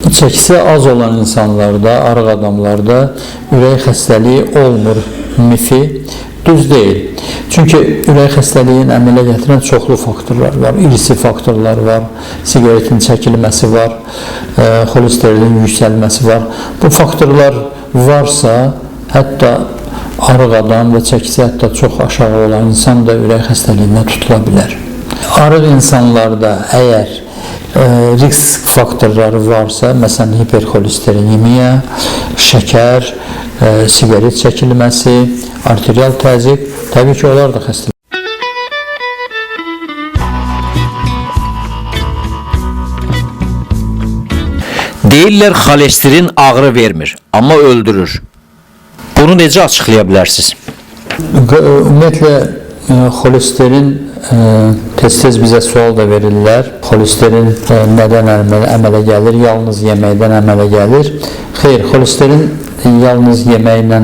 Çəkisi az olan insanlarda, arıq adamlarda ürək xəstəliyi olmur mifi düz deyil. Çünki ürək xəstəliyini əmələ gətirən çoxlu faktorlar var, irsi faktorlar var, siqaretin çəkilməsi var, xolesterin yüksəlməsi var. Bu faktorlar varsa, hətta arıq adam və çəkisi hətta çox aşağı olan insan da ürək xəstəliyinə tutula bilər. Arıq insanlarda əgər risk faktorları varsa, məsələn, hiperxolesterinemiya, şəkər, siqaret çəkilməsi, arterial təzyiq, təbii ki, onlar da xəstəlik. Deyirlər, xolesterin ağrı vermir, amma öldürür. Bunu necə açıqlaya bilərsiniz? Ümumiyyətlə, xolesterin tez-tez bizə sual da verirlər. Xolesterin nədən əmələ gəlir? Yalnız yeməkdən əmələ gəlir. Xeyr, xolesterin yalnız yeməklə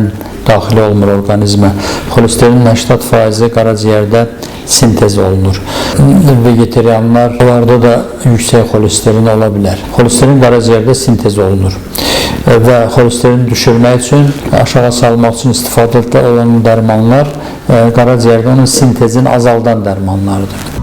daxil olmur orqanizmə. Xolesterin 80% qaraciyərdə sintez olunur. Vegetarianlar, onlarda da yüksək xolesterin ola bilər. Xolesterin qaraciyərdə sintez olunur. Və xolesterini düşürmək üçün, aşağı salmaq üçün istifadə olunan dərmanlar qaraciyərdə onun sintezini azaldan dərmanlardır.